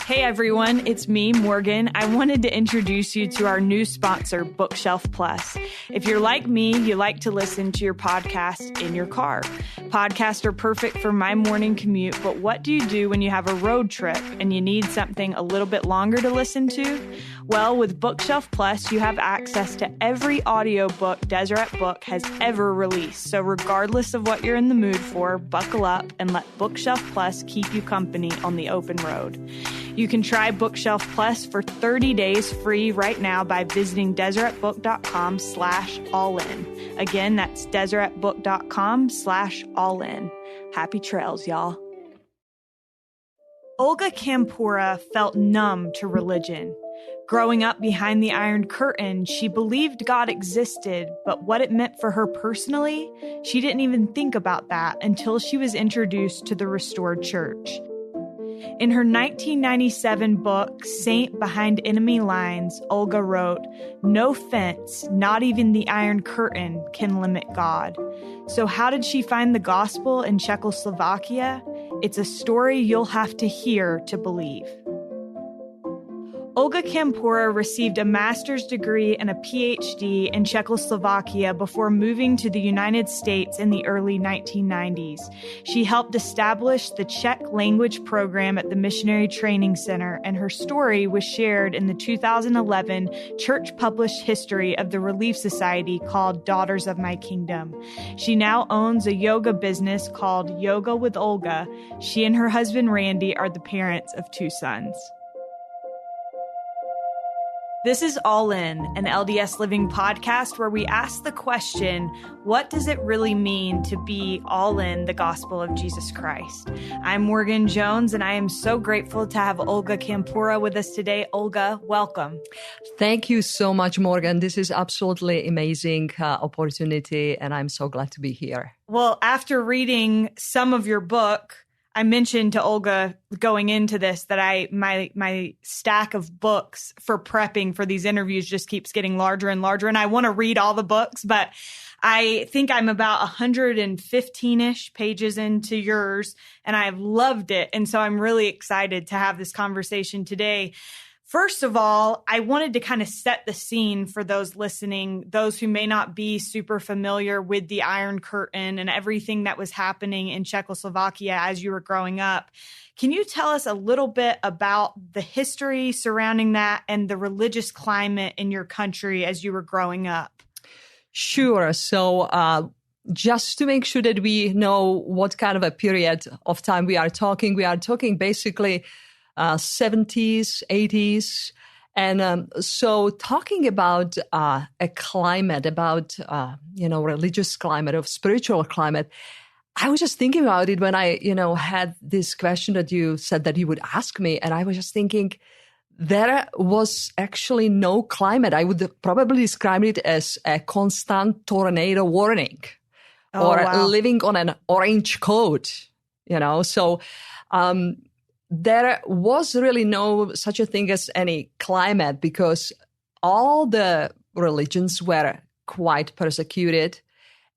Hey everyone, it's me, Morgan. I wanted to introduce you to our new sponsor, Bookshelf Plus. If you're like me, you like to listen to your podcast in your car. Podcasts are perfect for my morning commute, but what do you do when you have a road trip and you need something a little bit longer to listen to? Well, with Bookshelf Plus, you have access to every audiobook Deseret Book has ever released. So regardless of what you're in the mood for, buckle up and let Bookshelf Plus keep you company on the open road. You can try Bookshelf Plus for 30 days free right now by visiting deseretbook.com/allin. Again, that's deseretbook.com/allin. Happy trails, y'all. Olga Campora felt numb to religion. Growing up behind the Iron Curtain, she believed God existed, but what it meant for her personally, she didn't even think about that until she was introduced to the Restored Church. In her 1997 book, Saint Behind Enemy Lines, Olga wrote, "No fence, not even the Iron Curtain, can limit God." So how did she find the gospel in Czechoslovakia? It's a story you'll have to hear to believe. Olga Campora received a master's degree and a PhD in Czechoslovakia before moving to the United States in the early 1990s. She helped establish the Czech language program at the Missionary Training Center, and her story was shared in the 2011 church-published history of the Relief Society called Daughters of My Kingdom. She now owns a yoga business called Yoga with Olga. She and her husband Randy are the parents of 2 sons. This is All In, an LDS Living podcast where we ask the question, what does it really mean to be all in the gospel of Jesus Christ? I'm Morgan Jones, and I am so grateful to have Olga Campora with us today. Olga, welcome. Thank you so much, Morgan. This is absolutely amazing opportunity, and I'm so glad to be here. Well, after reading some of your book, I mentioned to Olga going into this that my stack of books for prepping for these interviews just keeps getting larger and larger. And I want to read all the books, but I think I'm about 115-ish pages into yours, and I've loved it. And so I'm really excited to have this conversation today. First of all, I wanted to kind of set the scene for those listening, those who may not be super familiar with the Iron Curtain and everything that was happening in Czechoslovakia as you were growing up. Can you tell us a little bit about the history surrounding that and the religious climate in your country as you were growing up? Sure. So just to make sure that we know what kind of a period of time we are talking basically 70s, 80s. And so talking about a climate, about, religious climate, of spiritual climate, I was just thinking about it when I, had this question that you said that you would ask me. And I was just thinking there was actually no climate. I would probably describe it as a constant tornado warning living on an orange coat, So, there was really no such a thing as any climate because all the religions were quite persecuted.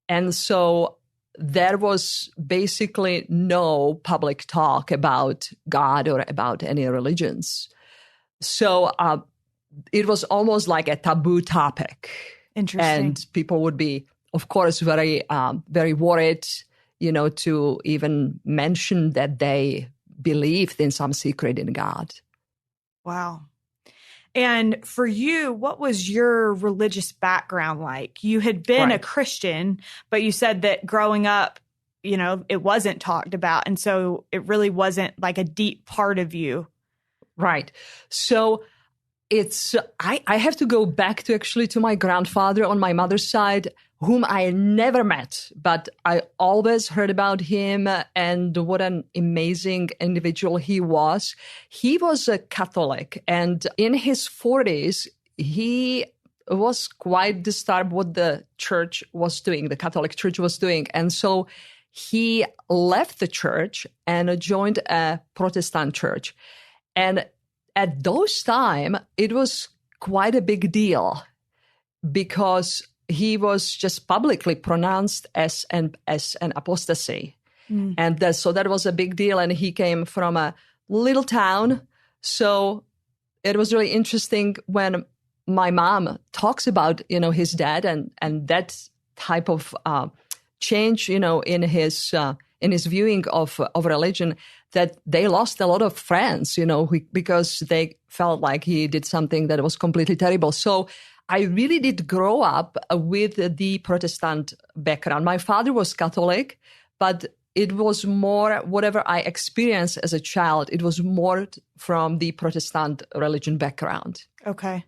And so there was basically no public talk about God or about any religions. So it was almost like a taboo topic. Interesting. And people would be, of course, very, very worried, to even mention that they believed in some secret in God. Wow. And for you, what was your religious background like? You had been a Christian, but you said that growing up, it wasn't talked about. And so it really wasn't like a deep part of you. Right. So I have to go back to my grandfather on my mother's side, whom I never met, but I always heard about him and what an amazing individual he was. He was a Catholic, and in his 40s, he was quite disturbed what the church was doing, the Catholic Church was doing. And so he left the church and joined a Protestant church. And at those time, it was quite a big deal because he was just publicly pronounced as an apostasy. And so that was a big deal. And he came from a little town So it was really interesting when my mom talks about, his dad and that type of change, in his viewing of religion, that they lost a lot of friends, because they felt like he did something that was completely terrible. So I really did grow up with the Protestant background. My father was Catholic, but it was more, whatever I experienced as a child, it was more from the Protestant religion background. Okay.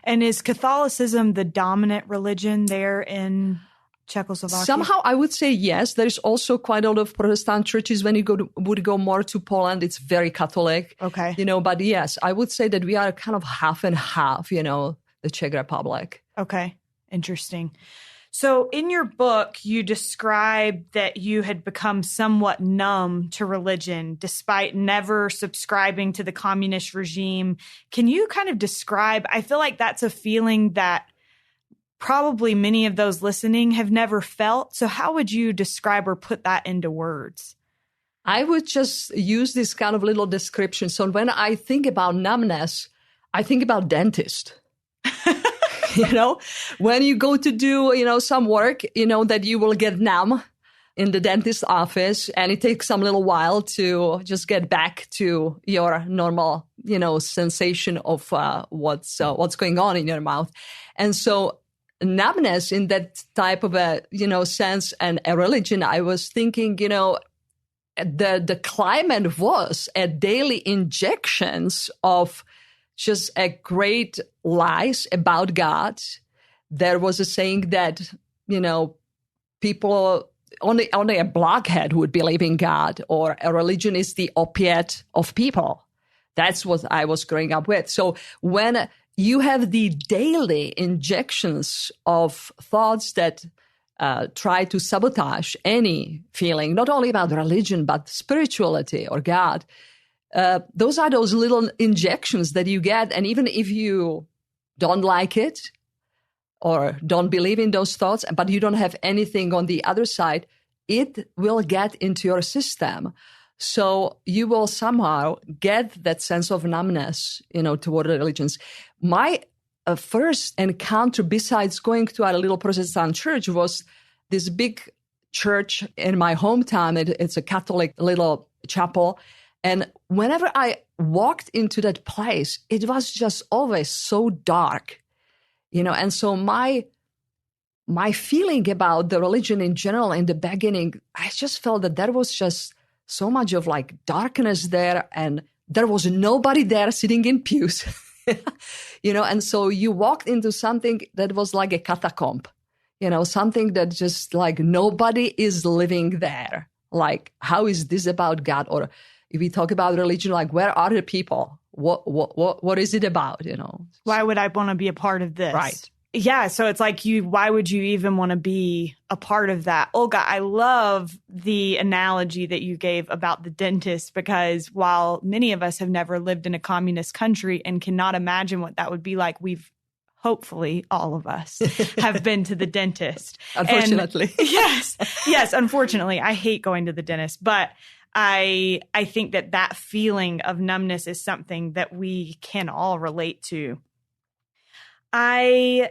And is Catholicism the dominant religion there in Czechoslovakia? Somehow I would say yes. There's also quite a lot of Protestant churches. When you would go more to Poland, it's very Catholic. Okay. But yes, I would say that we are kind of half and half, the Czech Republic. Okay. Interesting. So in your book, you describe that you had become somewhat numb to religion despite never subscribing to the communist regime. Can you kind of describe, I feel like that's a feeling that probably many of those listening have never felt. So how would you describe or put that into words? I would just use this kind of little description. So when I think about numbness, I think about dentist. When you go to do, some work, that you will get numb in the dentist's office, and it takes some little while to just get back to your normal, sensation of what's going on in your mouth. And so numbness in that type of a, sense and a religion, I was thinking, the climate was a daily injections of just a great lies about God. There was a saying that, people, only a blockhead would believe in God, or a religion is the opiate of people. That's what I was growing up with. So when you have the daily injections of thoughts that try to sabotage any feeling, not only about religion, but spirituality or God, those are those little injections that you get. And even if you don't like it or don't believe in those thoughts, but you don't have anything on the other side, it will get into your system. So you will somehow get that sense of numbness, toward religions. My first encounter, besides going to a little Protestant church, was this big church in my hometown. It's a Catholic little chapel. And whenever I walked into that place, it was just always so dark, and so my feeling about the religion in general in the beginning, I just felt that there was just so much of like darkness there, and there was nobody there sitting in pews, and so you walked into something that was like a catacomb, something that just like nobody is living there. Like, how is this about God? Or if we talk about religion, like, where are the people? What is it about, Why would I want to be a part of this? Right. Yeah. So it's like why would you even want to be a part of that? Olga, I love the analogy that you gave about the dentist, because while many of us have never lived in a communist country and cannot imagine what that would be like, hopefully all of us have been to the dentist. Unfortunately. And yes. Unfortunately, I hate going to the dentist, but I think that feeling of numbness is something that we can all relate to. I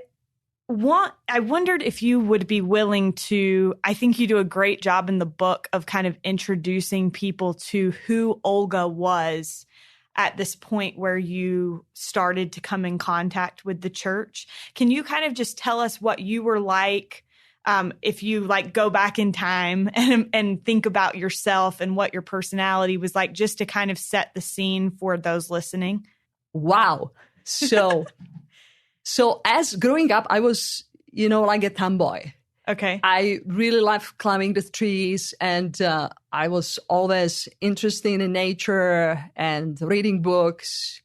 wondered if you would be willing to, I think you do a great job in the book of kind of introducing people to who Olga was at this point where you started to come in contact with the church. Can you kind of just tell us what you were like, if you like go back in time and think about yourself and what your personality was like, just to kind of set the scene for those listening? Wow. So as growing up, I was, like a tomboy. Okay. I really loved climbing the trees, and I was always interested in nature and reading books.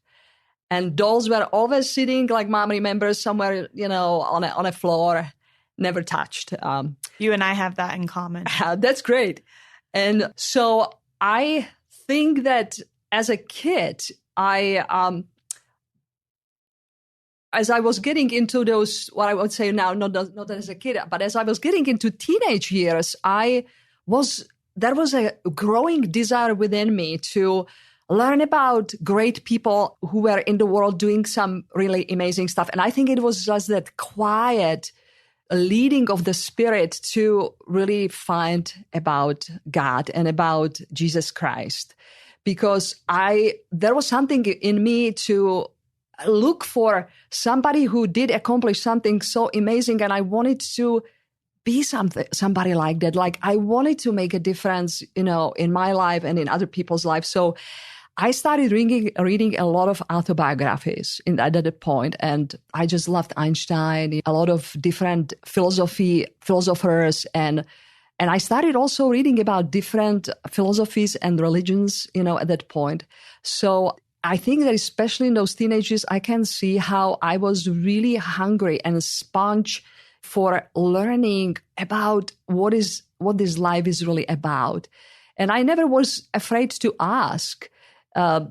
And dolls were always sitting, like Mom remembers, somewhere, on a floor, never touched. You and I have that in common. That's great. And so I think that as a kid, as I was getting into those, what I would say now, not as a kid, but as I was getting into teenage years, there was a growing desire within me to learn about great people who were in the world doing some really amazing stuff. And I think it was just that quiet leading of the Spirit to really find about God and about Jesus Christ. Because there was something in me to look for somebody who did accomplish something so amazing, and I wanted to be somebody like that. Like, I wanted to make a difference, in my life and in other people's lives. So I started reading a lot of autobiographies at that point, and I just loved Einstein, a lot of different philosophers, and I started also reading about different philosophies and religions, at that point. So I think that especially in those teenagers, I can see how I was really hungry and a sponge for learning about what this life is really about. And I never was afraid to ask, at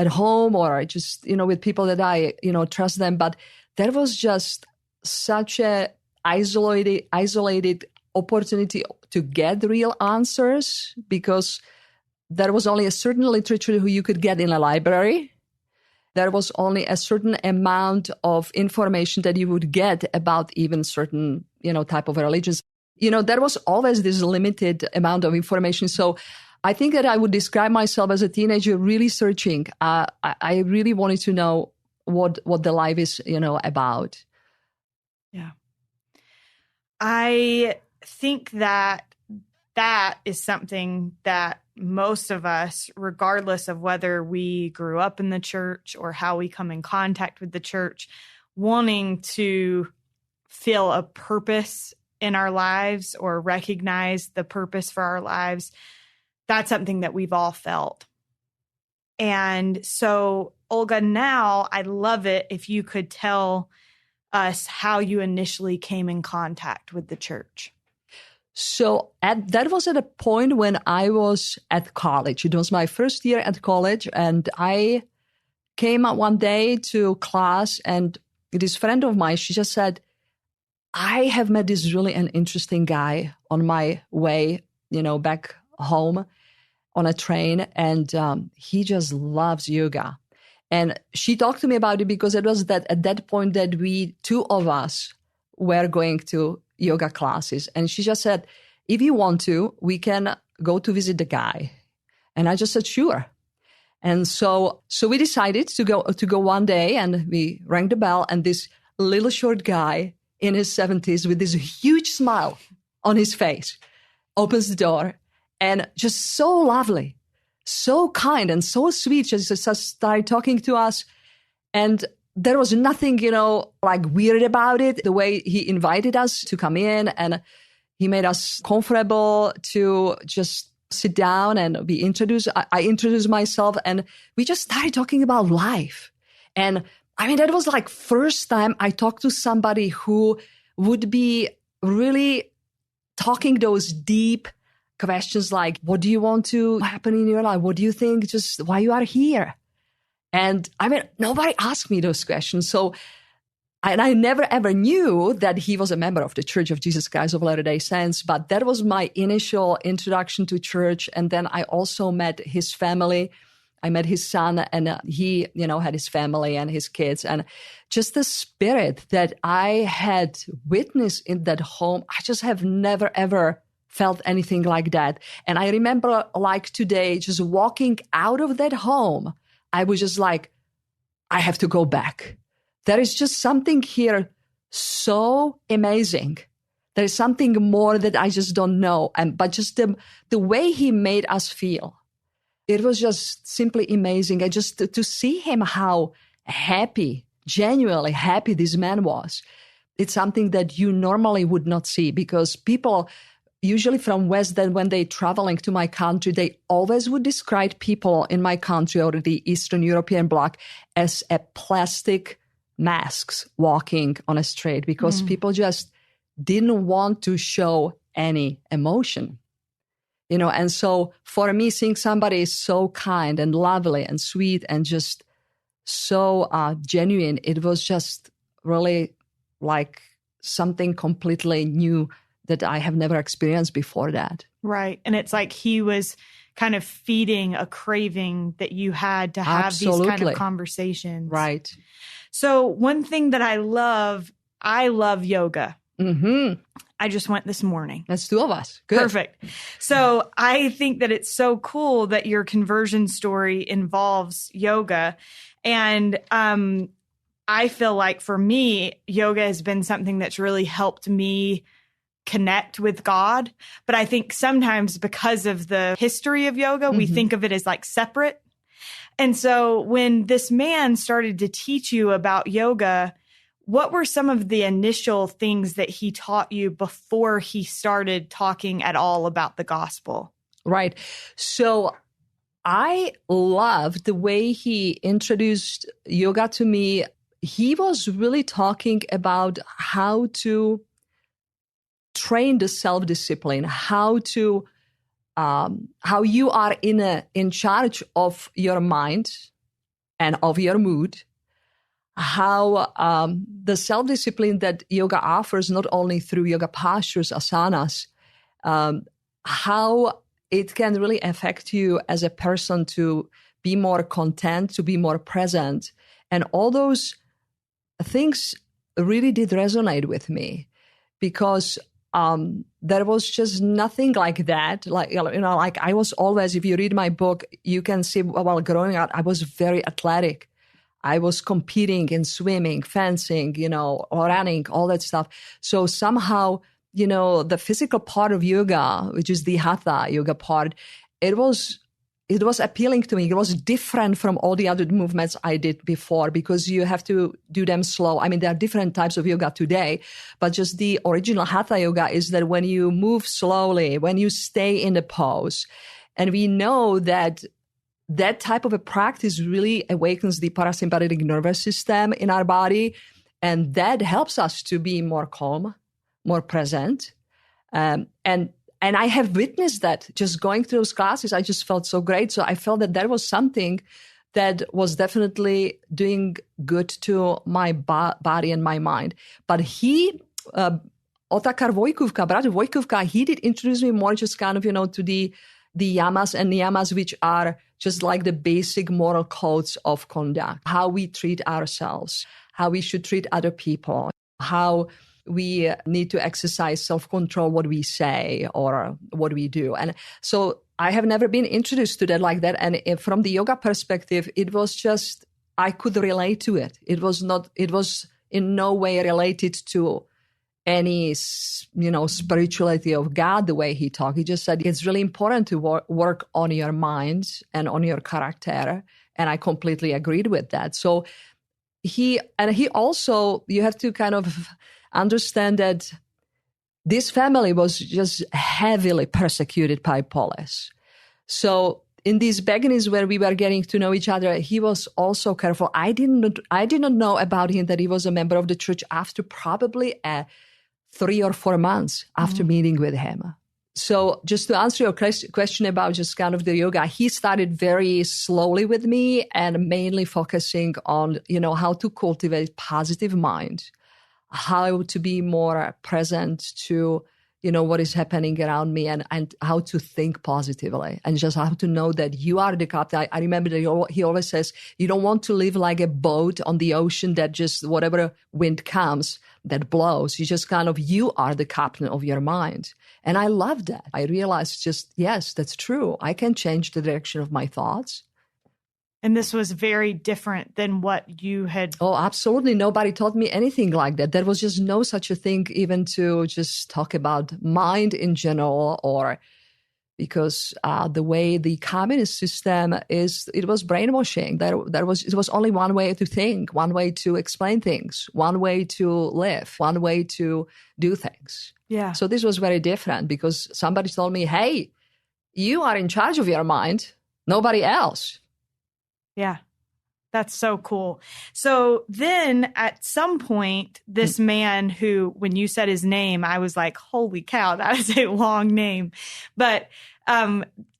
home or just, with people that I, trust them. But there was just such a isolated opportunity to get real answers, because there was only a certain literature who you could get in a library. There was only a certain amount of information that you would get about even certain, type of religions. There was always this limited amount of information. So I think that I would describe myself as a teenager really searching. I really wanted to know what the life is, about. Yeah. I think that is something that most of us, regardless of whether we grew up in the church or how we come in contact with the church, wanting to feel a purpose in our lives or recognize the purpose for our lives, that's something that we've all felt. And so, Olga, now I'd love it if you could tell us how you initially came in contact with the church. So that was at a point when I was at college. It was my first year at college, and I came out one day to class, and this friend of mine, she just said, I have met this really an interesting guy on my way, back home on a train, and he just loves yoga. And she talked to me about it because it was at that point that two of us were going to yoga classes. And she just said, if you want to, we can go to visit the guy. And I just said, sure. And so we decided to go one day, and we rang the bell, and this little short guy in his 70s with this huge smile on his face opens the door, and just so lovely, so kind and so sweet. She just started talking to us, and there was nothing, like weird about it. The way he invited us to come in, and he made us comfortable to just sit down and be introduced. I introduced myself, and we just started talking about life. And I mean, that was like first time I talked to somebody who would be really talking those deep questions like, what do you want to happen in your life? What do you think? Just why you are here? And I mean, nobody asked me those questions. And I never ever knew that he was a member of the Church of Jesus Christ of Latter-day Saints, but that was my initial introduction to church. And then I also met his family. I met his son, and he, had his family and his kids. And just the spirit that I had witnessed in that home, I just have never ever felt anything like that. And I remember, like today, just walking out of that home, I was just like, I have to go back. There is just something here so amazing. There is something more that I just don't know. But just the way he made us feel, it was just simply amazing. And just to see him, how happy, genuinely happy this man was. It's something that you normally would not see, because people usually from West, then when they traveling to my country, they always would describe people in my country or the Eastern European bloc as a plastic masks walking on a street, because people just didn't want to show any emotion, and so for me, seeing somebody so kind and lovely and sweet and just so genuine, it was just really like something completely new that I have never experienced before that. Right. And it's like he was kind of feeding a craving that you had to have these kind of conversations. Right. So one thing that I love yoga. Mm-hmm. I just went this morning. That's two of us. Good. Perfect. So I think that it's so cool that your conversion story involves yoga. And I feel like for me, yoga has been something that's really helped me connect with God. But I think sometimes because of the history of yoga, we think of it as like separate. And so when this man started to teach you about yoga, what were some of the initial things that he taught you before he started talking at all about the gospel? Right. So I loved the way he introduced yoga to me. He was really talking about how to train the self-discipline, how you are in charge of your mind and of your mood, how the self-discipline that yoga offers, not only through yoga postures, asanas, how it can really affect you as a person to be more content, to be more present. And all those things really did resonate with me because there was just nothing like that. Like I was always, if you read my book, you can see while growing up, I was very athletic. I was competing in swimming, fencing, running, all that stuff. So somehow, the physical part of yoga, which is the hatha yoga part, it was appealing to me. It was different from all the other movements I did before because you have to do them slow. I mean, there are different types of yoga today, but just the original hatha yoga is that when you move slowly, when you stay in the pose, and we know that type of a practice really awakens the parasympathetic nervous system in our body, and that helps us to be more calm, more present. And I have witnessed that just going through those classes. I just felt so great. So I felt that was something that was definitely doing good to my body and my mind. But Otakar Vojkovka, Brother Vojkovka, he did introduce me more just kind of, to the yamas and niyamas, which are just like the basic moral codes of conduct, how we treat ourselves, how we should treat other people, how we need to exercise self-control, what we say or what we do. And so I have never been introduced to that like that. And from the yoga perspective, it was just, I could relate to it. It was in no way related to any, spirituality of God, the way he talked. He just said, it's really important to work on your mind and on your character. And I completely agreed with that. So he also, you have to kind of understand that this family was just heavily persecuted by police. So in these beginnings where we were getting to know each other, he was also careful. I did not know about him that he was a member of the church after probably 3 or 4 months after meeting with him. So just to answer your question about just kind of the yoga, he started very slowly with me and mainly focusing on, how to cultivate positive mind, how to be more present to, what is happening around me and how to think positively and just how to know that you are the captain. I remember that he always says, you don't want to live like a boat on the ocean that just whatever wind comes, that blows. You are the captain of your mind. And I love that. I realized yes, that's true. I can change the direction of my thoughts. And this was very different than what you had. Oh, absolutely. Nobody taught me anything like that. There was just no such a thing even to just talk about mind in general, or because the way the communist system is, it was brainwashing. It was only one way to think, one way to explain things, one way to live, one way to do things. Yeah. So this was very different because somebody told me, hey, you are in charge of your mind, nobody else. Yeah, that's so cool. So then at some point, this man who, when you said his name, I was like, holy cow, that is a long name. But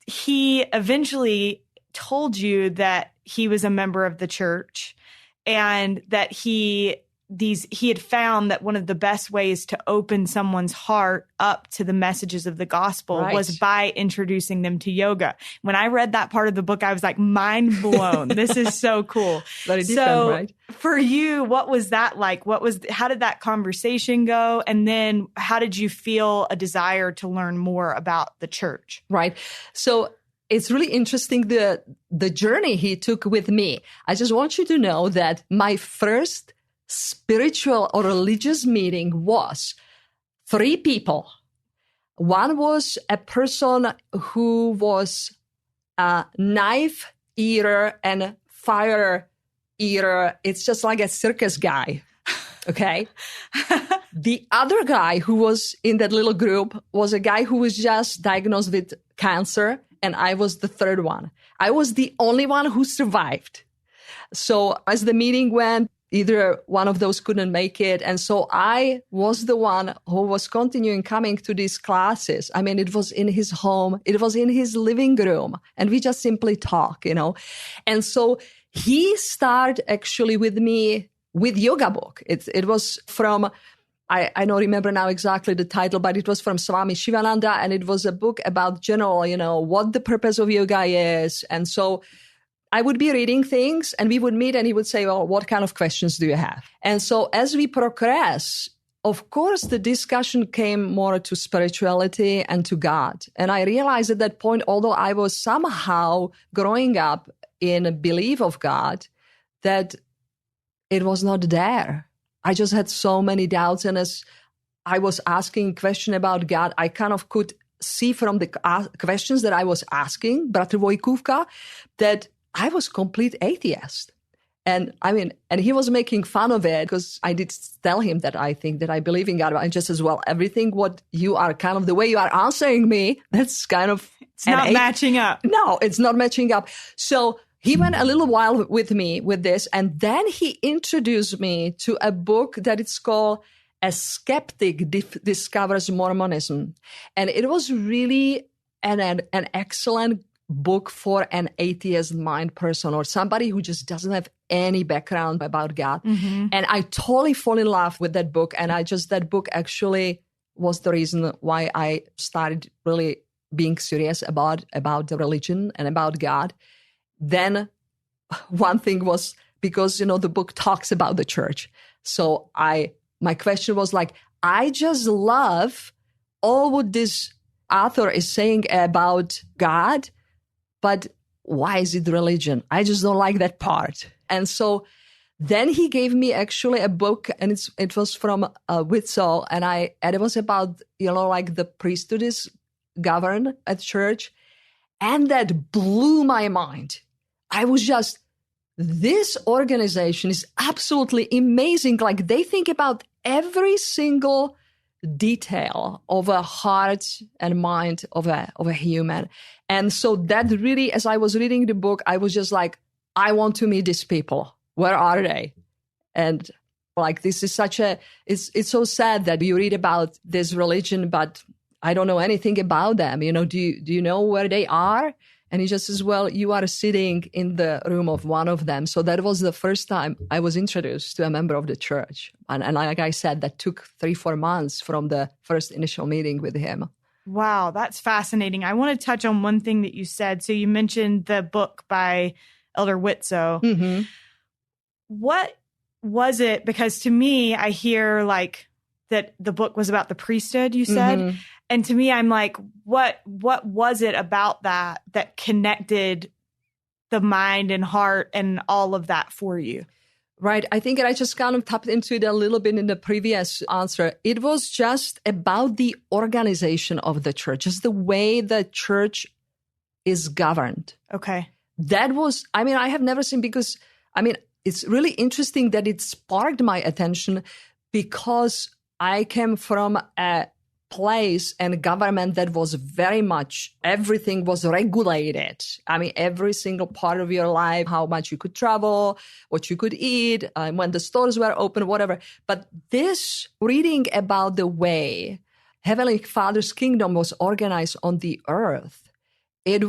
he eventually told you that he was a member of the church and that he he had found that one of the best ways to open someone's heart up to the messages of the gospel was by introducing them to yoga. When I read that part of the book, I was like, mind blown. This is so cool. Very different, right? For you, what was that like? How did that conversation go? And then how did you feel a desire to learn more about the church? Right. So it's really interesting, the journey he took with me. I just want you to know that my first spiritual or religious meeting was 3 people. One was a person who was a knife eater and fire eater. It's just like a circus guy. Okay. The other guy who was in that little group was a guy who was just diagnosed with cancer. And I was the third one. I was the only one who survived. So as the meeting went, either one of those couldn't make it. And so I was the one who was continuing coming to these classes. I mean, it was in his home. It was in his living room. And we just simply talk, And so he started actually with me with yoga book. It was from... I don't remember now exactly the title, but it was from Swami Shivananda, and it was a book about general, what the purpose of yoga is. And so I would be reading things, and we would meet, and he would say, well, what kind of questions do you have? And so as we progress, of course, the discussion came more to spirituality and to God. And I realized at that point, although I was somehow growing up in a belief of God, that it was not there. I just had so many doubts. And as I was asking a question about God, I kind of could see from the questions that I was asking, Bratr Vojkůvka, that I was complete atheist. And he was making fun of it because I did tell him that I think that I believe in God. And just as well, everything what you are kind of the way you are answering me, that's kind of... It's not matching up. No, it's not matching up. So he went a little while with me with this, and then he introduced me to a book that it's called A Skeptic Discovers Mormonism. And it was really an excellent book for an atheist mind person or somebody who just doesn't have any background about God. Mm-hmm. And I totally fall in love with that book. And that book actually was the reason why I started really being serious about the religion and about God. Then one thing was because, the book talks about the church. So my question was like, I just love all what this author is saying about God, but why is it religion? I just don't like that part. And so then he gave me actually a book, and it was from Witzel, and it was about, like the priesthood is governed at church. And that blew my mind. I was just, this organization is absolutely amazing. Like they think about every single detail of a heart and mind of a human. And so that really, as I was reading the book, I was just like, I want to meet these people. Where are they? And like, this is it's so sad that you read about this religion, but I don't know anything about them. Do you know where they are? And he just says, well, you are sitting in the room of one of them. So that was the first time I was introduced to a member of the church. And like I said, that took 3-4 months from the first initial meeting with him. Wow, that's fascinating. I want to touch on one thing that you said. So you mentioned the book by Elder Witzel. Mm-hmm. What was it? Because to me, I hear like that the book was about the priesthood, you said. Mm-hmm. And to me, I'm like, what was it about that connected the mind and heart and all of that for you? Right. I think I just kind of tapped into it a little bit in the previous answer. It was just about the organization of the church, just the way the church is governed. Okay. That was, I have never seen, because, it's really interesting that it sparked my attention because I came from a place and government that was very much, everything was regulated. Every single part of your life, how much you could travel, what you could eat, when the stores were open, whatever. But this reading about the way Heavenly Father's kingdom was organized on the earth, it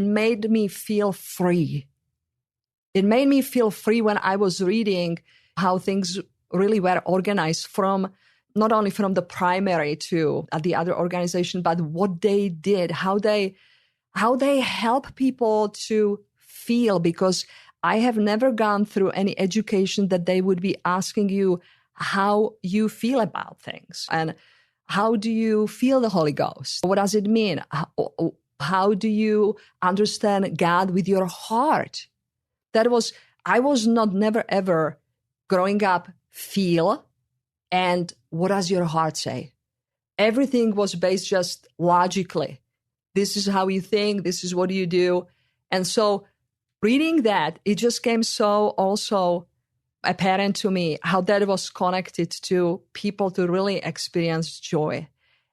made me feel free. it made me feel free when I was reading how things really were organized from not only from the primary to the other organization, but what they did, how they help people to feel, because I have never gone through any education that they would be asking you how you feel about things and how do you feel the Holy Ghost? What does it mean? How do you understand God with your heart? I was not never ever growing up feel and what does your heart say? Everything was based just logically. This is how you think, this is what you do. And so reading that, it just came so also apparent to me how that was connected to people to really experience joy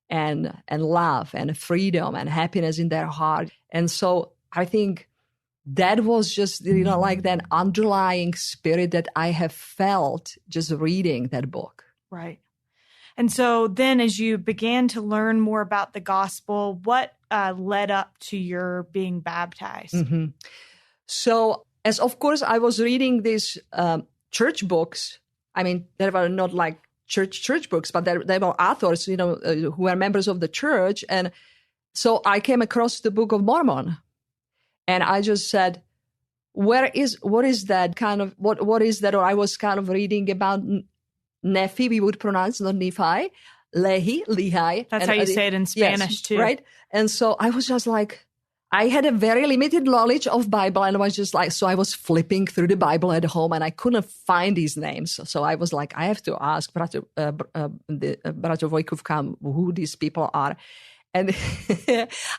and love and freedom and happiness in their heart. And so I think that was just, like that underlying spirit that I have felt just reading that book. Right. And so then as you began to learn more about the gospel, what led up to your being baptized? Mm-hmm. So as of course I was reading these church books, I mean, they were not like church books, but they were authors, who were members of the church. And so I came across the Book of Mormon. And I just said, what is that kind of, what is that? Or I was kind of reading about Nephi, we would pronounce, not Nephi, Lehi. That's how you say it in Spanish too. Right? And so I was just like, I had a very limited knowledge of Bible and I was just like, so I was flipping through the Bible at home and I couldn't find these names. So I was like, I have to ask Brother Vojkovka who these people are. And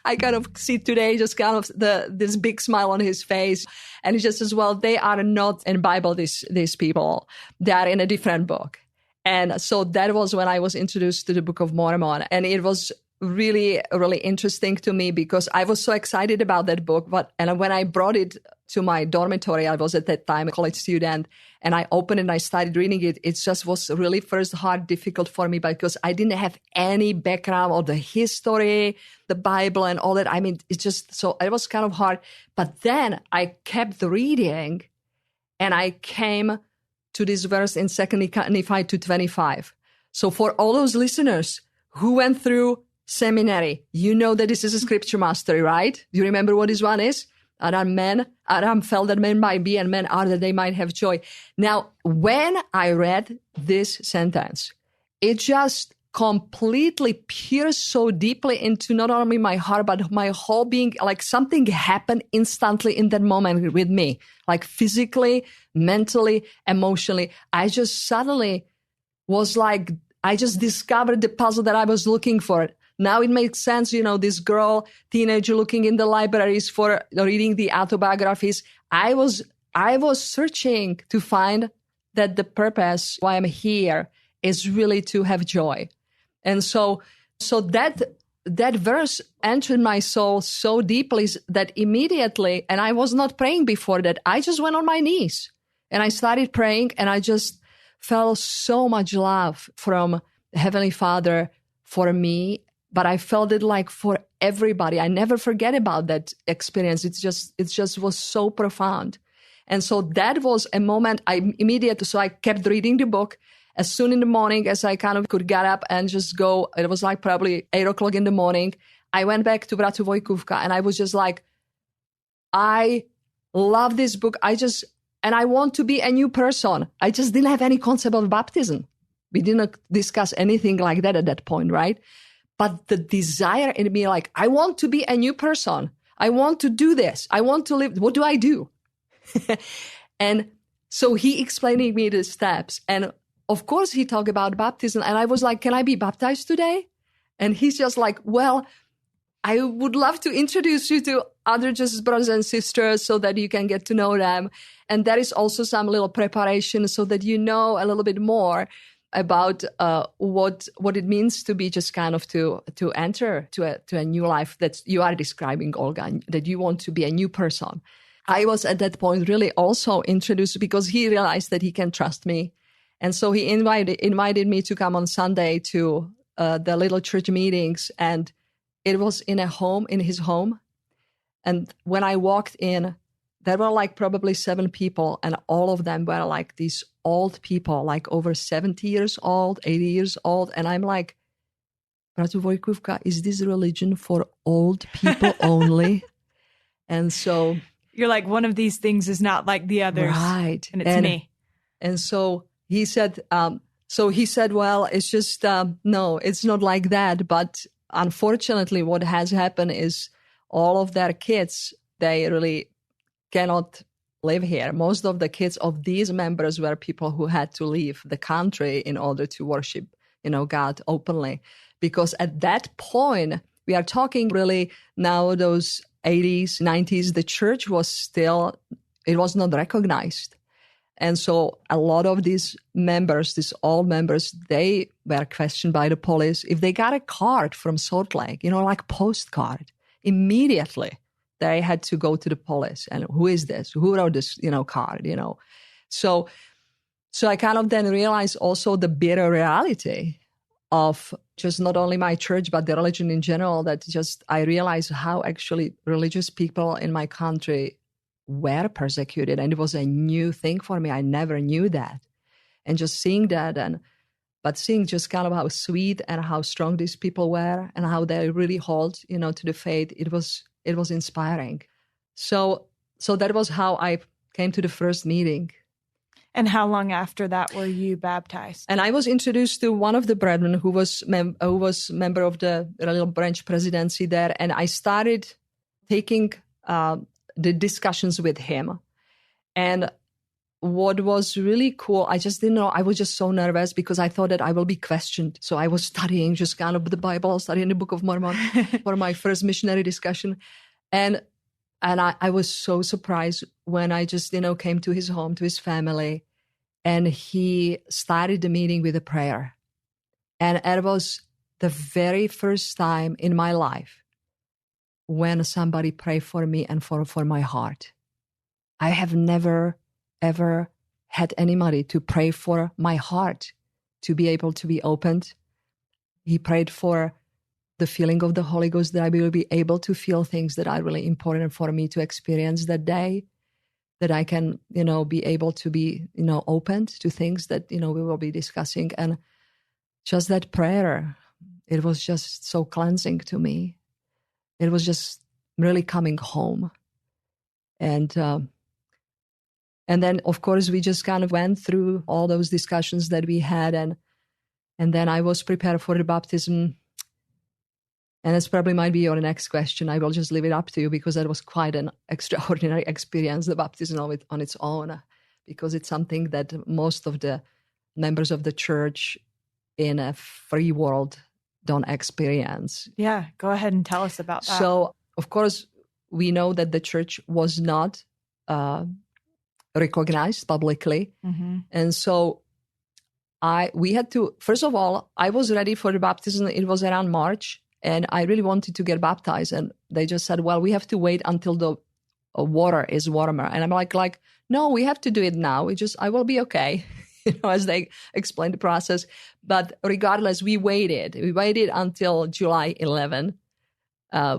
I kind of see today just kind of this big smile on his face. And he just says, well, they are not in Bible, these people. They are in a different book. And so that was when I was introduced to the Book of Mormon. And it was really, really interesting to me because I was so excited about that book. And when I brought it to my dormitory, I was at that time a college student, and I opened it and I started reading it. It just was really first hard, difficult for me because I didn't have any background or the history, the Bible and all that. I mean, so it was kind of hard. But then I kept reading and I came to this verse in 2 Nephi 2:25. So for all those listeners who went through seminary, you know that this is a scripture mastery, right? Do you remember what this one is? Adam felt that men might be and men are that they might have joy. Now, when I read this sentence, it just completely pierced so deeply into not only my heart, but my whole being. Like something happened instantly in that moment with me, like physically, mentally, emotionally. I just suddenly was like, I just discovered the puzzle that I was looking for. Now it makes sense, this girl, teenager looking in the libraries for reading the autobiographies. I was searching to find that the purpose why I'm here is really to have joy. And so that verse entered my soul so deeply that immediately, and I was not praying before that, I just went on my knees and I started praying and I just felt so much love from Heavenly Father for me. But I felt it like for everybody. I never forget about that experience. It just was so profound. And so that was a moment so I kept reading the book. As soon in the morning as I kind of could get up and just go, it was like probably 8:00 in the morning. I went back to Brother Vojkovka and I was just like, I love this book. And I want to be a new person. I just didn't have any concept of baptism. We didn't discuss anything like that at that point, right? But the desire in me, like, I want to be a new person. I want to do this. I want to live. What do I do? And so he explaining me the steps. And of course, he talked about baptism. And I was like, can I be baptized today? And he's just like, well, I would love to introduce you to other just brothers and sisters so that you can get to know them. And there is also some little preparation so that you know a little bit more about what it means to be just kind of to enter to a new life that you are describing, Olga, that you want to be a new person. I was at that point really also introduced because he realized that he can trust me. And so he invited me to come on Sunday to the little church meetings, and it was in his home. And when I walked in, there were like probably 7 people, and all of them were like these old people, like over 70 years old, 80 years old. And I'm like, Bratu Vojkůvka, is this religion for old people only? And so you're like, one of these things is not like the others. Right. And it's me. And so he said, well, it's just, no, it's not like that. But unfortunately, what has happened is all of their kids, they really cannot live here. Most of the kids of these members were people who had to leave the country in order to worship, God openly. Because at that point, we are talking really now those 80s, 90s, the church was still, it was not recognized. And so a lot of these members, these old members, they were questioned by the police. If they got a card from Salt Lake, like postcard, immediately they had to go to the police. And who is this? Who wrote this, card, So I kind of then realized also the bitter reality of just not only my church, but the religion in general, that just I realized how actually religious people in my country were persecuted. And it was a new thing for me. I never knew that. And just seeing that, but seeing just kind of how sweet and how strong these people were and how they really hold, to the faith, it was inspiring. So that was how I came to the first meeting. And how long after that were you baptized? And I was introduced to one of the brethren who was member of the little branch presidency there, and I started taking the discussions with him. And what was really cool, I just didn't know, I was just so nervous because I thought that I will be questioned. So I was studying just kind of the Bible, studying the Book of Mormon for my first missionary discussion. And I was so surprised when I just, came to his home, to his family, and he started the meeting with a prayer. And it was the very first time in my life when somebody prayed for me and for my heart. I have never, ever had anybody to pray for my heart, to be able to be opened. He prayed for the feeling of the Holy Ghost, that I will be able to feel things that are really important for me to experience that day, that I can, be able to be, opened to things that, we will be discussing. And just that prayer, it was just so cleansing to me. It was just really coming home. And then, of course, we just kind of went through all those discussions that we had. And then I was prepared for the baptism. And this probably might be your next question. I will just leave it up to you because that was quite an extraordinary experience, the baptism on its own, because it's something that most of the members of the church in a free world don't experience. Yeah, go ahead and tell us about that. So, of course, we know that the church was not recognized publicly. Mm-hmm. And so we had to, first of all, I was ready for the baptism. It was around March. And I really wanted to get baptized. And they just said, well, we have to wait until the water is warmer. And I'm like, no, we have to do it now. I will be okay, as they explained the process. But regardless, we waited. We waited until July 11,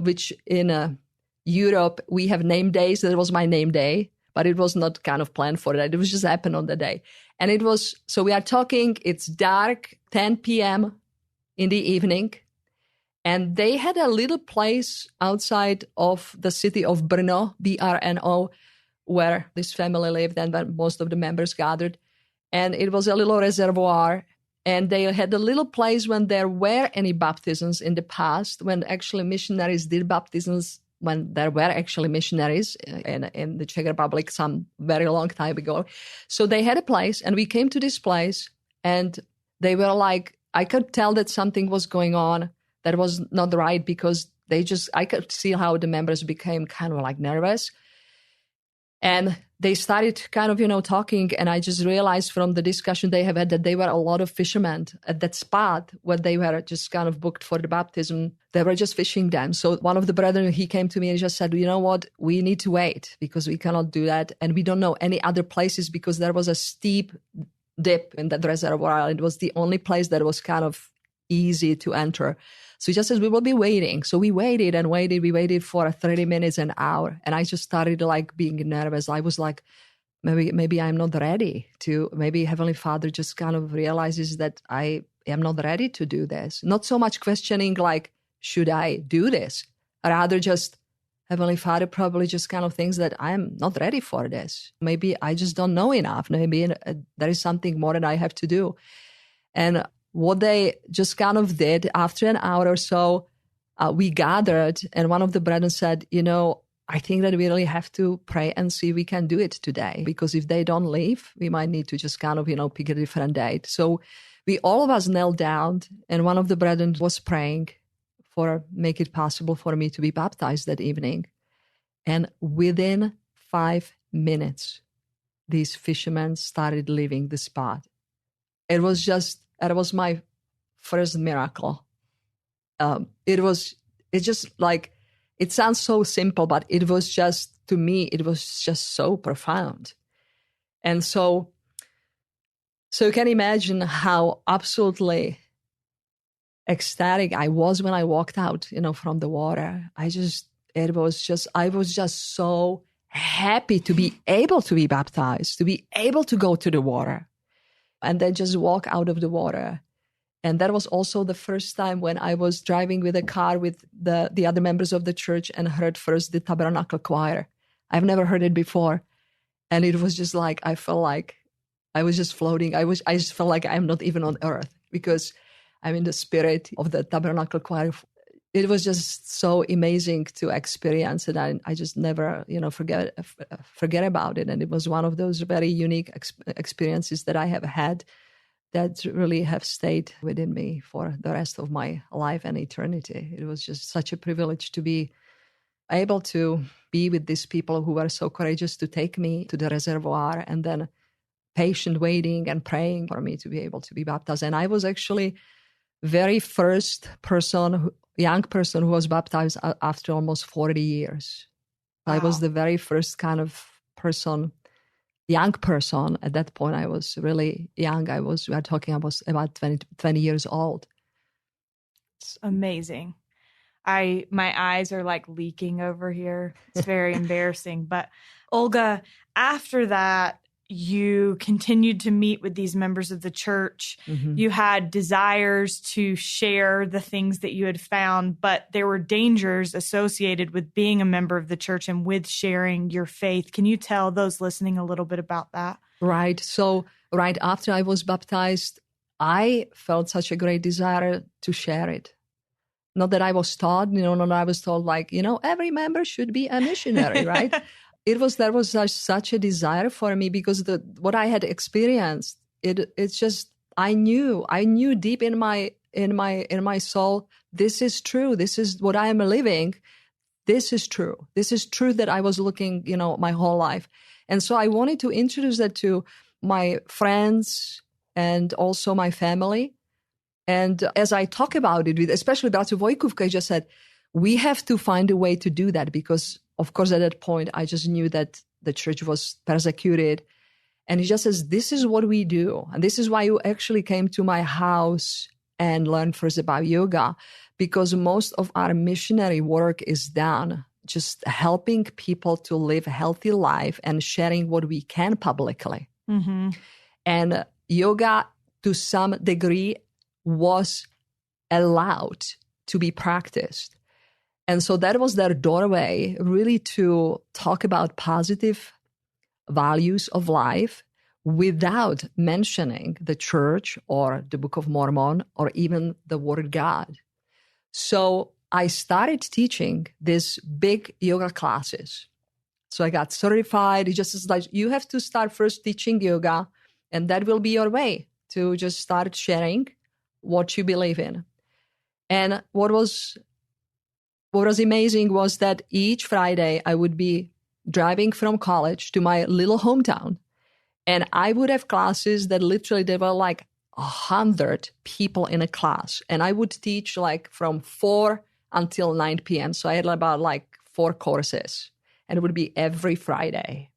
which in Europe, we have name days. That was my name day, but it was not kind of planned for that. It was just happened on the day. And it was, so we are talking, it's dark, 10 p.m. in the evening. And they had a little place outside of the city of Brno, Brno, where this family lived and where most of the members gathered. And it was a little reservoir. And they had a little place when there were any baptisms in the past, when actually missionaries did baptisms, when there were actually missionaries in the Czech Republic some very long time ago. So they had a place, and we came to this place, and they were like, I could tell that something was going on that was not right, because I could see how the members became kind of like nervous. And they started kind of, talking. And I just realized from the discussion they have had that they were a lot of fishermen at that spot where they were just kind of booked for the baptism. They were just fishing them. So one of the brethren, he came to me and just said, you know what, we need to wait because we cannot do that. And we don't know any other places because there was a steep dip in that reservoir. It was the only place that was kind of easy to enter. So he just says, we will be waiting. So we waited and waited. We waited for 30 minutes, an hour. And I just started like being nervous. I was like, maybe I'm not ready to, maybe Heavenly Father just kind of realizes that I am not ready to do this. Not so much questioning like, should I do this? Rather just, Heavenly Father probably just kind of thinks that I'm not ready for this. Maybe I just don't know enough. Maybe there is something more that I have to do. And what they just kind of did after an hour or so, we gathered, and one of the brethren said, I think that we really have to pray and see if we can do it today. Because if they don't leave, we might need to just kind of, pick a different date. So we all of us knelt down, and one of the brethren was praying for make it possible for me to be baptized that evening. And within 5 minutes, these fishermen started leaving the spot. It was my first miracle. It sounds so simple, but it was just, to me, it was just so profound. And so you can imagine how absolutely ecstatic I was when I walked out, from the water. I was just so happy to be able to be baptized, to be able to go to the water and then just walk out of the water. And that was also the first time when I was driving with a car with the other members of the church and heard first the tabernacle choir. I've never heard it before. And it was just like, I felt like I was just floating. I just felt like I'm not even on earth because I'm in the spirit of the tabernacle choir. It was just so amazing to experience it. I just never, forget about it. And it was one of those very unique experiences that I have had that really have stayed within me for the rest of my life and eternity. It was just such a privilege to be able to be with these people who were so courageous to take me to the reservoir and then patient waiting and praying for me to be able to be baptized. And I was actually very first young person who was baptized after almost 40 years. Wow. I was the very first kind of young person. At that point, I was really young. I was about 20 years old. It's amazing. My eyes are like leaking over here. It's very embarrassing. But Olga, after that, you continued to meet with these members of the church. Mm-hmm. You had desires to share the things that you had found, but there were dangers associated with being a member of the church and with sharing your faith. Can you tell those listening a little bit about that? Right. So right after I was baptized, I felt such a great desire to share it. Not that I was taught, I was told like, every member should be a missionary, right? There was such a desire for me because what I had experienced, it's just I knew deep in my soul, this is true. This is what I am living. This is true. This is true that I was looking, my whole life. And so I wanted to introduce that to my friends and also my family. And as I talk about it, especially Bratř Vojkůvka, I just said, we have to find a way to do that because, of course, at that point, I just knew that the church was persecuted. And he just says, this is what we do. And this is why you actually came to my house and learned first about yoga, because most of our missionary work is done just helping people to live a healthy life and sharing what we can publicly. Mm-hmm. And yoga, to some degree, was allowed to be practiced. And so that was their doorway really to talk about positive values of life without mentioning the church or the Book of Mormon or even the Word God. So I started teaching these big yoga classes. So I got certified. It just is like, you have to start first teaching yoga, and that will be your way to just start sharing what you believe in. And what was amazing was that each Friday I would be driving from college to my little hometown, and I would have classes that literally there were like 100 people in a class, and I would teach like from 4 until 9 p.m. So I had about like 4 courses, and it would be every Friday.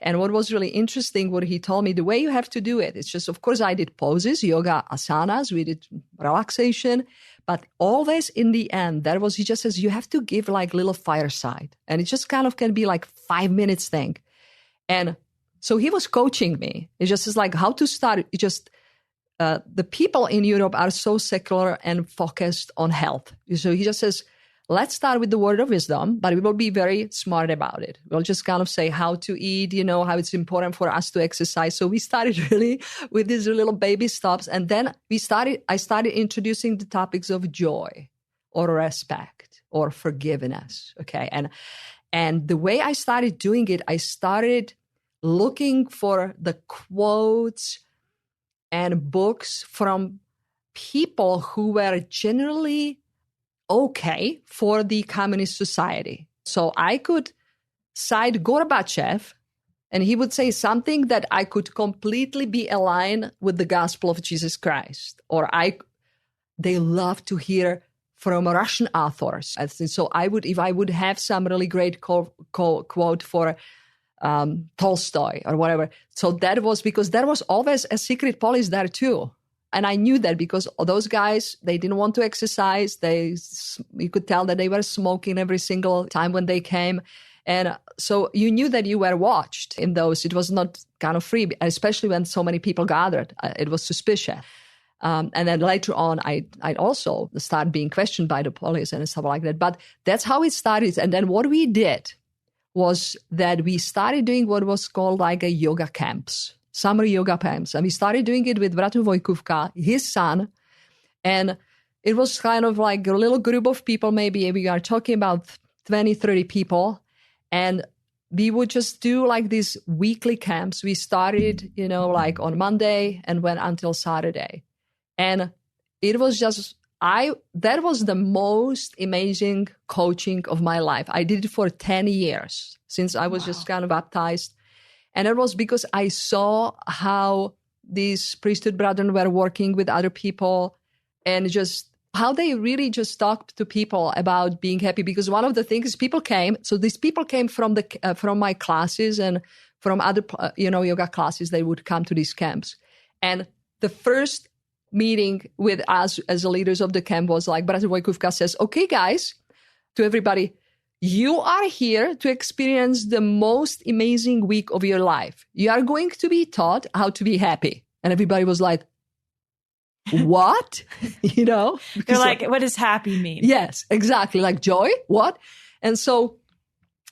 And what was really interesting, what he told me, the way you have to do it, it's just, of course, I did poses, yoga, asanas, we did relaxation, But always in the end, he just says, you have to give like little fireside. And it just kind of can be like 5 minutes thing. And so he was coaching me. It just is like how to start. It just, the people in Europe are so secular and focused on health. So he just says, let's start with the word of wisdom, but we will be very smart about it. We'll just kind of say how to eat, how it's important for us to exercise. So we started really with these little baby steps. And then I started introducing the topics of joy or respect or forgiveness. Okay. And the way I started doing it, I started looking for the quotes and books from people who were generally okay for the communist society. So I could cite Gorbachev, and he would say something that I could completely be aligned with the gospel of Jesus Christ. Or they love to hear from Russian authors. So if I would have some really great quote for Tolstoy or whatever. So that was because there was always a secret police there too. And I knew that because those guys, they didn't want to exercise. You could tell that they were smoking every single time when they came. And so you knew that you were watched in those. It was not kind of free, especially when so many people gathered. It was suspicious. And then later on, I'd also start being questioned by the police and stuff like that. But that's how it started. And then what we did was that we started doing what was called like a yoga camps. Summer yoga camps. And we started doing it with Bratr Vojkůvka, his son. And it was kind of like a little group of people, maybe we are talking about 20, 30 people. And we would just do like these weekly camps. We started, like on Monday and went until Saturday. And it was just, that was the most amazing coaching of my life. I did it for 10 years since I was just kind of baptized. And it was because I saw how these priesthood brethren were working with other people and just how they really just talked to people about being happy. Because one of the things people came, so these people came from my classes and from other, yoga classes, they would come to these camps. And the first meeting with us as the leaders of the camp was like, Bratr Vojkůvka says, okay, guys, to everybody, you are here to experience the most amazing week of your life. You are going to be taught how to be happy. And everybody was like, what? They're like, what does happy mean? Yes, exactly. Like joy? What? And so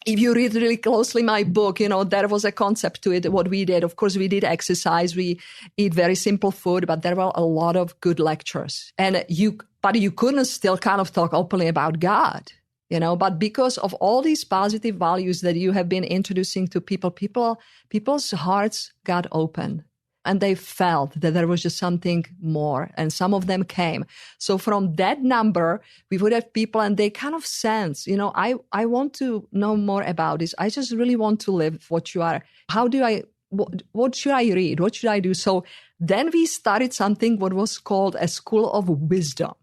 if you read really closely my book, there was a concept to it, what we did. Of course, we did exercise. We eat very simple food, but there were a lot of good lectures. But you couldn't still kind of talk openly about God. But because of all these positive values that you have been introducing to people's hearts got open and they felt that there was just something more, and some of them came. So from that number, we would have people and they kind of sense, I want to know more about this. I just really want to live what you are. What should I read? What should I do? So then we started something what was called a School of Wisdom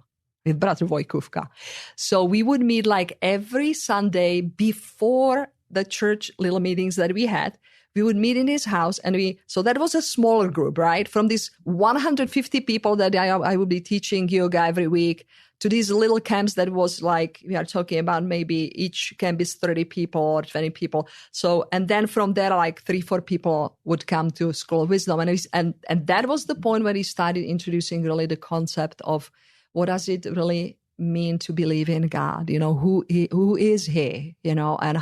with Bratr Vojkůvka. So we would meet like every Sunday before the church little meetings that we had. We would meet in his house so that was a smaller group, right? From these 150 people that I would be teaching yoga every week to these little camps that was like, we are talking about maybe each camp is 30 people or 20 people. So, and then from there, like 3-4 people would come to School of Wisdom. And that was the point where he started introducing really the concept of what does it really mean to believe in God? Who is he? And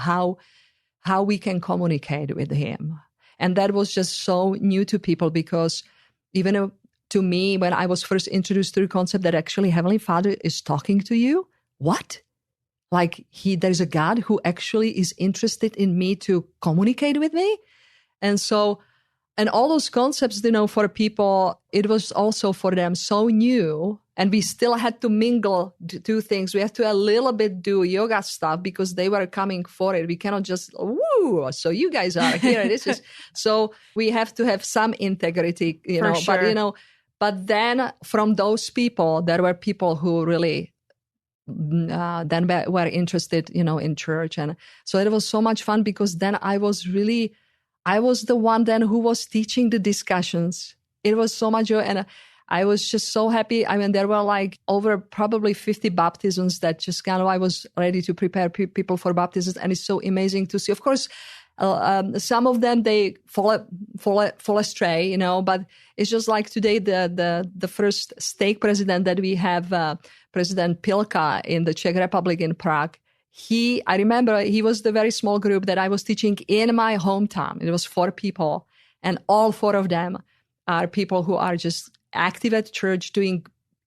how we can communicate with him. And that was just so new to people because even to me, when I was first introduced to the concept that actually Heavenly Father is talking to you, what? Like there's a God who actually is interested in me to communicate with me? And so, and all those concepts, for people, it was also for them so new. And we still had to mingle two things. We had to a little bit do yoga stuff because they were coming for it. We cannot just, woo, so you guys are here. This is, so we have to have some integrity, For sure. But then from those people, there were people who really then were interested, in church. And so it was so much fun because then I was the one then who was teaching the discussions. It was so much joy. And I was just so happy. I mean, there were like over probably 50 baptisms that just kind of, I was ready to prepare people for baptisms. And it's so amazing to see. Of course, some of them, they fall astray, you know, but it's just like today, the first stake president that we have, President Pilka in the Czech Republic in Prague. I remember he was the very small group that I was teaching in my hometown. It was 4 people, and all 4 of them are people who are just active at church, doing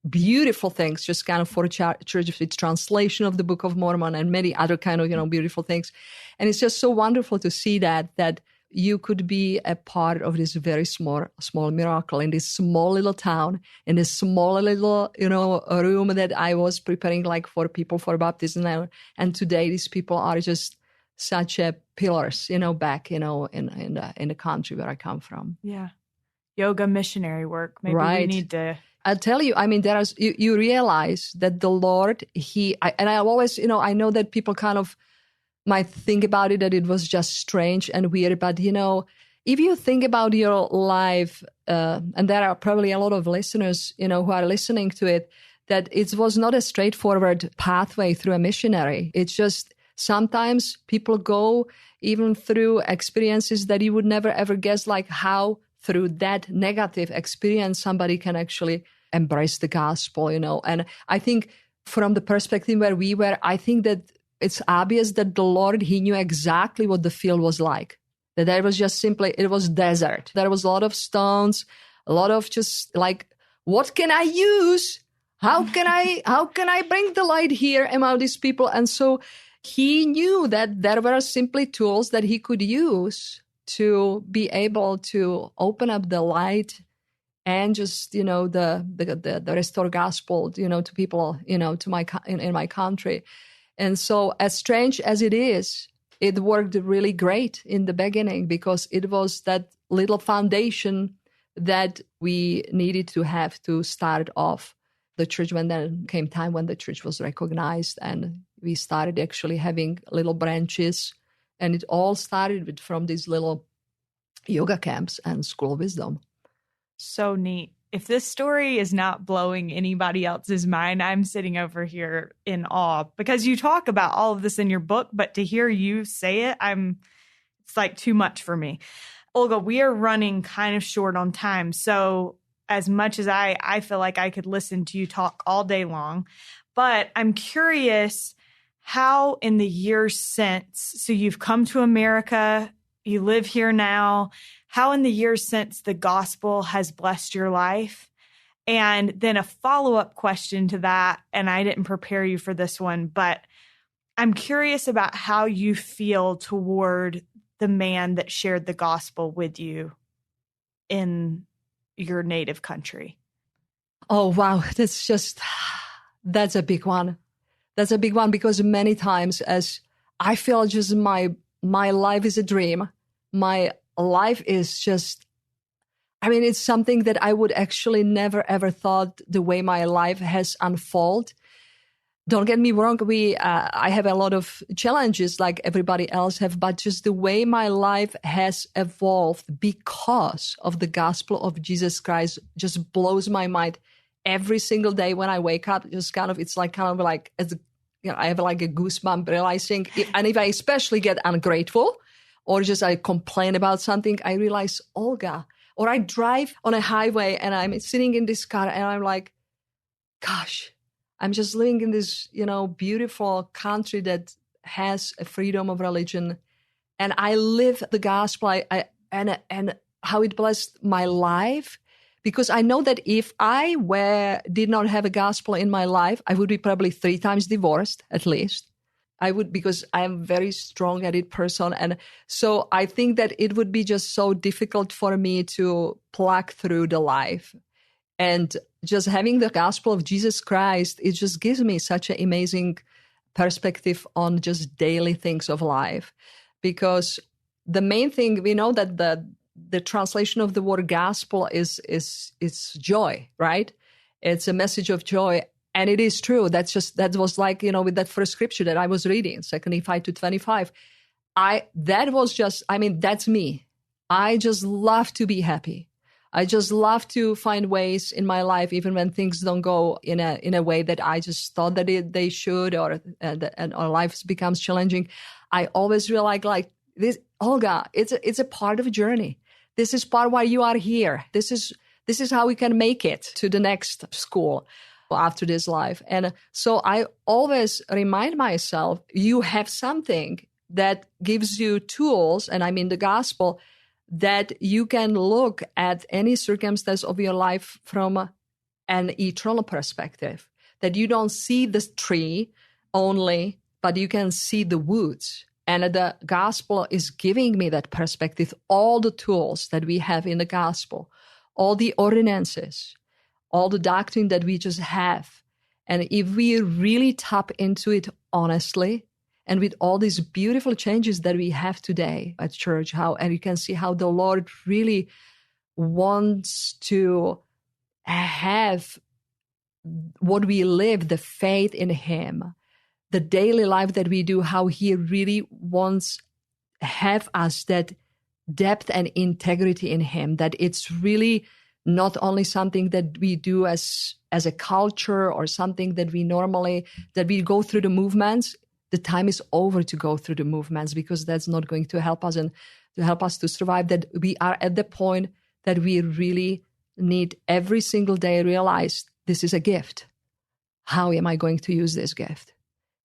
beautiful things, just kind of for church with translation of the Book of Mormon and many other kind of, you know, beautiful things. And it's just so wonderful to see that you could be a part of this very small miracle in this small little town, in this small little, you know, room that I was preparing like for people for baptism. And today these people are just such a pillars, you know, back, you know, in the country where I come from. Yeah. Yoga missionary work. Maybe we need to. I'll tell you, I mean, you realize that the Lord, and I always, you know, I know that people kind of might think about it, that it was just strange and weird, but, you know, if you think about your life, and there are probably a lot of listeners, you know, who are listening to it, that it was not a straightforward pathway through a missionary. It's just sometimes people go even through experiences that you would never ever guess, like how through that negative experience, somebody can actually embrace the gospel, you know. And I think from the perspective where we were, I think that it's obvious that the Lord, he knew exactly what the field was like. That there was just simply, it was desert. There was a lot of stones, a lot of just like, what can I use? How can I bring the light here among these people? And so he knew that there were simply tools that he could use to be able to open up the light and just, you know, the restored gospel, you know, to people, you know, to in my country. And so as strange as it is, it worked really great in the beginning because it was that little foundation that we needed to have to start off the church when there came time when the church was recognized and we started actually having little branches. And it all started from these little yoga camps and School of Wisdom. So neat. If this story is not blowing anybody else's mind, I'm sitting over here in awe because you talk about all of this in your book, but to hear you say it, it's like too much for me. Olga, we are running kind of short on time. So as much as I feel like I could listen to you talk all day long, but I'm curious how in the years since, so you've come to America, you live here now, how in the years since the gospel has blessed your life? And then a follow-up question to that, and I didn't prepare you for this one, but I'm curious about how you feel toward the man that shared the gospel with you in your native country. Oh, wow. That's a big one. That's a big one because many times as I feel just my life is a dream. My life is just, I mean, it's something that I would actually never ever thought the way my life has unfolded. Don't get me wrong. I have a lot of challenges like everybody else have, but just the way my life has evolved because of the gospel of Jesus Christ just blows my mind. Every single day when I wake up, just kind of, it's like kind of like, as you know, I have like a goosebump realizing, and if I especially get ungrateful or just I complain about something, I realize, Olga, or I drive on a highway and I'm sitting in this car and I'm like, gosh, I'm just living in this, you know, beautiful country that has a freedom of religion. And I live the gospel and how it blessed my life. Because I know that if I did not have a gospel in my life, I would be probably 3 times divorced, at least. I would, because I'm a very strong-headed person. And so I think that it would be just so difficult for me to plug through the life. And just having the gospel of Jesus Christ, it just gives me such an amazing perspective on just daily things of life. Because the main thing, we know that the translation of the word gospel is joy, right? It's a message of joy. And it is true. That was like, you know, with that first scripture that I was reading, 2 Nephi 2:25. That's me. I just love to be happy. I just love to find ways in my life, even when things don't go in a way that I just thought that they should, or and our life becomes challenging. I always realize like this, Olga, it's a part of a journey. This is part why you are here. This is how we can make it to the next school after this life. And so I always remind myself, you have something that gives you tools, and I mean the gospel, that you can look at any circumstance of your life from an eternal perspective, that you don't see the tree only, but you can see the woods. And the gospel is giving me that perspective, all the tools that we have in the gospel, all the ordinances, all the doctrine that we just have. And if we really tap into it honestly, and with all these beautiful changes that we have today at church, and you can see how the Lord really wants to have what we live, the faith in Him, the daily life that we do, how He really wants have us that depth and integrity in Him, that it's really not only something that we do as a culture or something that we go through the movements. The time is over to go through the movements, because that's not going to help us and to help us to survive. That we are at the point that we really need every single day realize this is a gift. How am I going to use this gift?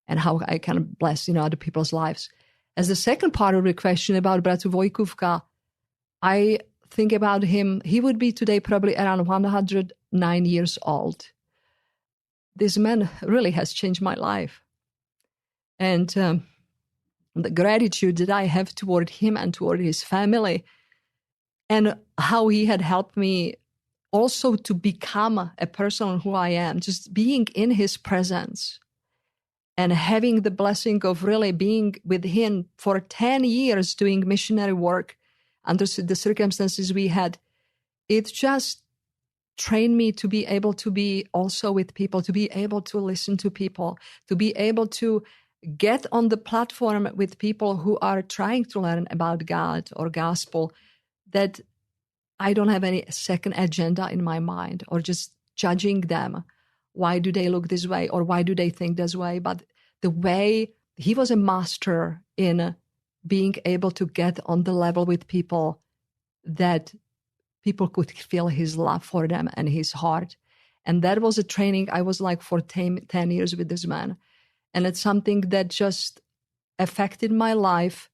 And how I can bless, other people's lives. As the second part of the question about Bratu Vojkůvka, I think about him. He would be today probably around 109 years old. This man really has changed my life. And the gratitude that I have toward him and toward his family, and how he had helped me also to become a person who I am, just being in his presence and having the blessing of really being with him for 10 years doing missionary work under the circumstances we had. It just trained me to be able to be also with people, to be able to listen to people, to be able to get on the platform with people who are trying to learn about God or gospel, that I don't have any second agenda in my mind or just judging them. Why do they look this way or why do they think this way? But the way he was a master in being able to get on the level with people that people could feel his love for them and his heart. And that was a training I was like for 10 years with this man. And it's something that just affected my life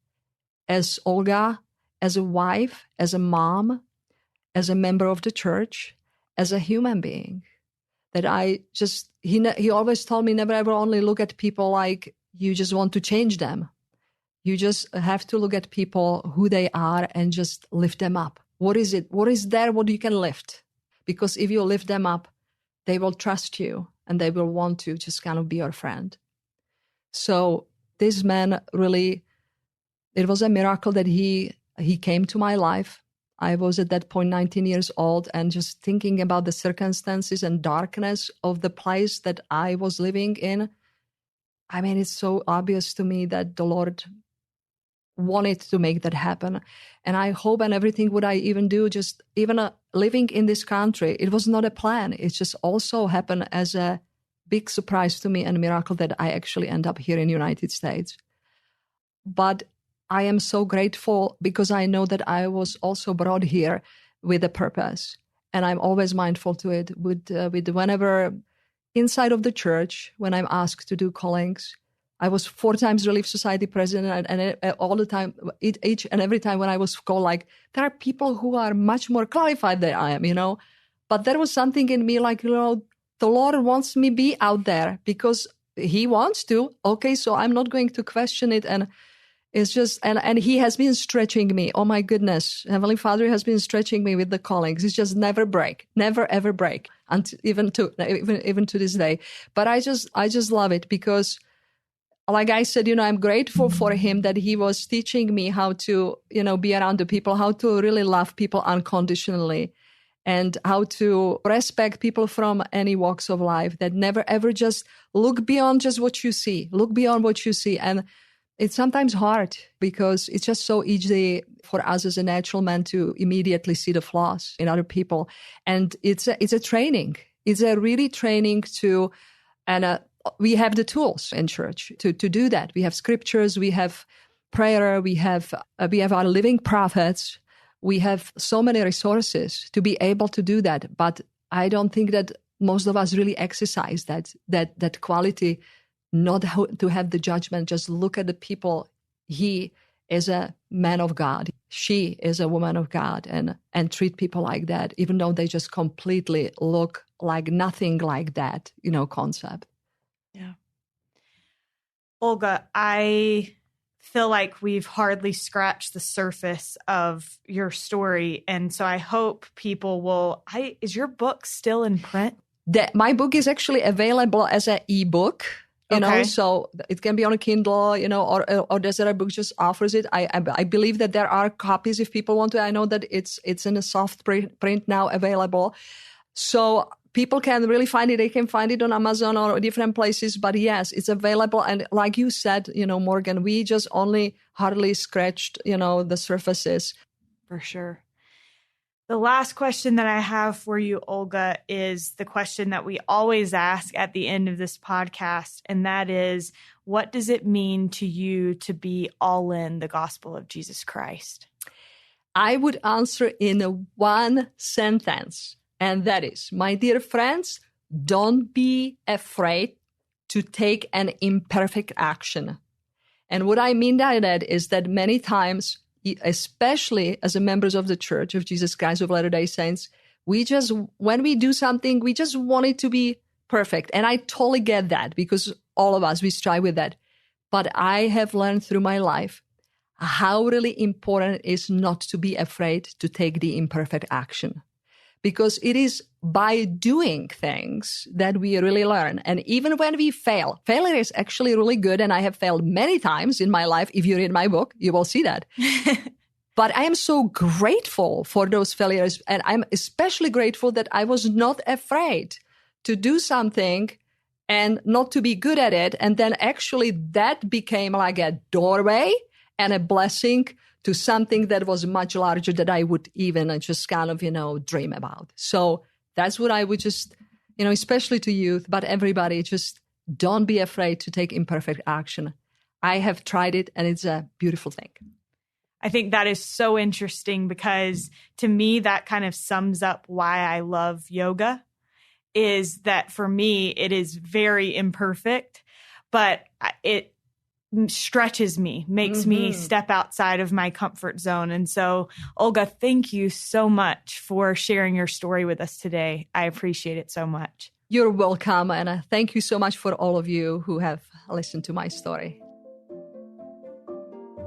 as Olga, as a wife, as a mom, as a member of the church, as a human being. That he always told me never ever only look at people like you just want to change them. You just have to look at people who they are and just lift them up. What is it? What is there what you can lift? Because if you lift them up, they will trust you and they will want to just kind of be your friend. So this man really, it was a miracle that he came to my life. I was at that point 19 years old and just thinking about the circumstances and darkness of the place that I was living in. I mean, it's so obvious to me that the Lord wanted to make that happen. And I hope and everything what I even do, just even living in this country, it was not a plan. It just also happened as a big surprise to me and a miracle that I actually end up here in the United States. But I am so grateful because I know that I was also brought here with a purpose. And I'm always mindful to it with whenever inside of the church, when I'm asked to do callings. I was 4 times Relief Society president, and all the time, each and every time when I was called, like, there are people who are much more qualified than I am, But there was something in me like, the Lord wants me be out there because he wants to. Okay, so I'm not going to question it. And it's just, and he has been stretching me. Oh my goodness. Heavenly Father has been stretching me with the callings. It's just never break, never ever break, until even to this day. But I just love it because, like I said, I'm grateful for him that he was teaching me how to, be around the people, how to really love people unconditionally, and how to respect people from any walks of life, that never ever just look beyond just what you see, look beyond what you see. And It's sometimes hard because it's just so easy for us as a natural man to immediately see the flaws in other people. And it's a training. It's a really training to, and we have the tools in church to do that. We have scriptures, we have prayer, we have our living prophets. We have so many resources to be able to do that. But I don't think that most of us really exercise that quality, not to have the judgment, just look at the people. He is a man of God. She is a woman of God, and treat people like that, even though they just completely look like nothing like that, concept. Yeah. Olga, I feel like we've hardly scratched the surface of your story. And so I hope people will, is your book still in print? My book is actually available as an ebook, so it can be on a Kindle, or Desert Book just offers it. I believe that there are copies if people want to. I know that it's in a soft print now available. So people can really find it. They can find it on Amazon or different places. But yes, it's available. And like you said, Morgan, we just only hardly scratched, the surfaces. For sure. The last question that I have for you, Olga, is the question that we always ask at the end of this podcast. And that is, what does it mean to you to be all in the gospel of Jesus Christ? I would answer in one sentence. And that is, my dear friends, don't be afraid to take an imperfect action. And what I mean by that is that many times, especially as members of the Church of Jesus Christ of Latter-day Saints, when we do something, we just want it to be perfect. And I totally get that, because all of us, we strive with that. But I have learned through my life how really important it is not to be afraid to take the imperfect action. Because it is by doing things that we really learn. And even when we fail, failure is actually really good. And I have failed many times in my life. If you read my book, you will see that. But I am so grateful for those failures. And I'm especially grateful that I was not afraid to do something and not to be good at it. And then actually that became like a doorway and a blessing to something that was much larger than I would even just kind of, dream about. So that's what I would just, especially to youth, but everybody, just don't be afraid to take imperfect action. I have tried it, and it's a beautiful thing. I think that is so interesting, because to me, that kind of sums up why I love yoga, is that for me, it is very imperfect, but it stretches me, makes me step outside of my comfort zone. And so, Olga, thank you so much for sharing your story with us today. I appreciate it so much. You're welcome. And thank you so much for all of you who have listened to my story.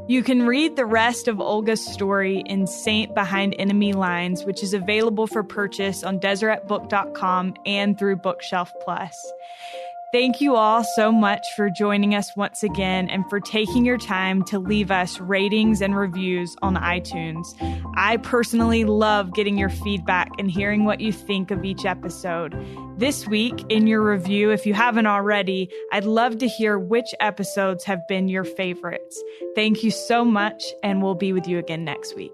You can read the rest of Olga's story in Saint Behind Enemy Lines, which is available for purchase on DeseretBook.com and through Bookshelf Plus. Thank you all so much for joining us once again and for taking your time to leave us ratings and reviews on iTunes. I personally love getting your feedback and hearing what you think of each episode. This week, in your review, if you haven't already, I'd love to hear which episodes have been your favorites. Thank you so much, and we'll be with you again next week.